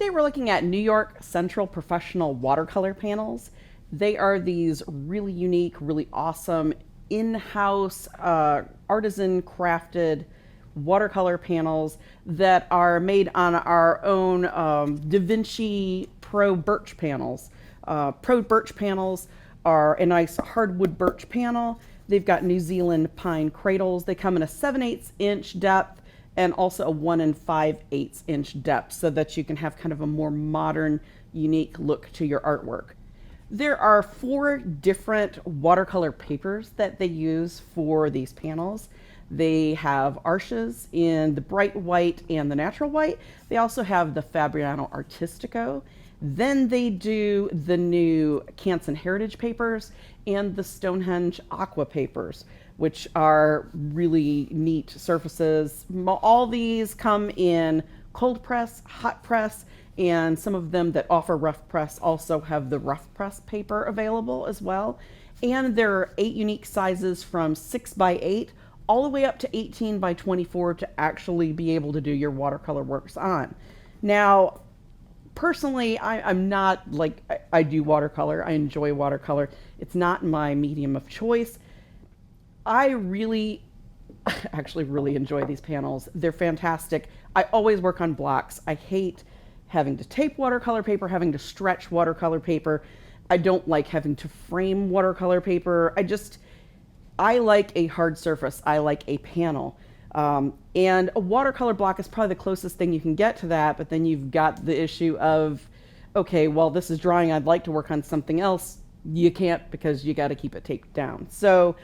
Today we're looking at New York Central Professional Watercolor Panels. They are these really unique, really awesome, in-house, artisan crafted watercolor panels that are made on our own Vinci Pro Birch panels. Pro Birch panels are a nice hardwood birch panel. They've got New Zealand pine cradles. They come in a 7/8 inch depth and also a 1 5/8 inch depth so that you can have kind of a more modern, unique look to your artwork. There are 4 different watercolor papers that they use for these panels. They have Arches in the bright white and the natural white. They also have the Fabriano Artistico. Then they do the new Canson Heritage papers and the Stonehenge Aqua papers, which are really neat surfaces. All these come in cold press, hot press, and some of them that offer rough press also have the rough press paper available as well. And there are 8 unique sizes from 6x8 all the way up to 18x24 to actually be able to do your watercolor works on. Now, personally, I'm not like, I do watercolor. I enjoy watercolor. It's not my medium of choice. I actually really enjoy these panels. They're fantastic. I always work on blocks. I hate having to tape watercolor paper, having to stretch watercolor paper. I don't like having to frame watercolor paper. I like a hard surface. I like a panel. And a watercolor block is probably the closest thing you can get to that, but then you've got the issue of, okay, well, this is drying. I'd like to work on something else. You can't because you got to keep it taped down. So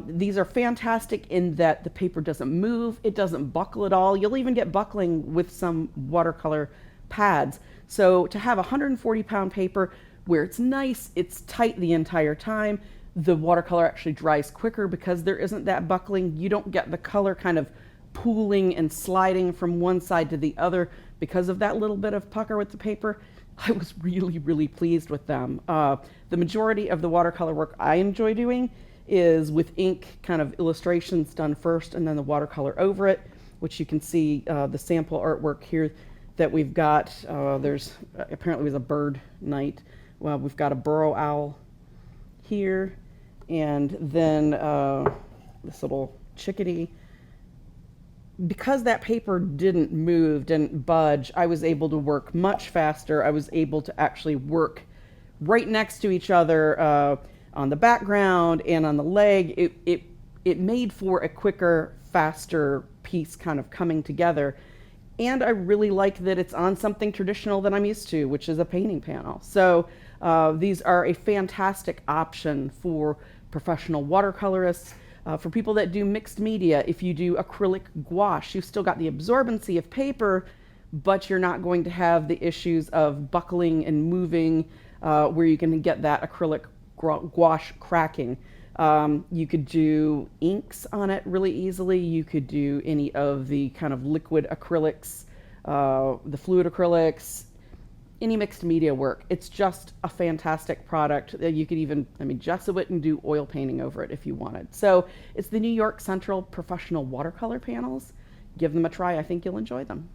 these are fantastic in that the paper doesn't move. It doesn't buckle at all. You'll even get buckling with some watercolor pads. So to have a 140-pound paper where it's nice, it's tight the entire time, the watercolor actually dries quicker because there isn't that buckling. You don't get the color kind of pooling and sliding from one side to the other because of that little bit of pucker with the paper. I was really, really pleased with them. The majority of the watercolor work I enjoy doing is with ink kind of illustrations done first and then the watercolor over it, which you can see the sample artwork here that we've got. There's apparently was a bird night. Well, we've got a burrow owl here, and then this little chickadee. Because that paper didn't move, didn't budge, I was able to work much faster. I was able to actually work right next to each other on the background and on the leg. It made for a quicker, faster piece kind of coming together. And I really like that it's on something traditional that I'm used to, which is a painting panel. So these are a fantastic option for professional watercolorists, for people that do mixed media. If you do acrylic gouache, you've still got the absorbency of paper, but you're not going to have the issues of buckling and moving where you can get that acrylic gouache cracking. You could do inks on it really easily. You could do any of the kind of liquid acrylics, the fluid acrylics, any mixed media work. It's just a fantastic product. You could even, gesso it and do oil painting over it if you wanted. So it's the New York Central Professional Watercolor Panels. Give them a try. I think you'll enjoy them.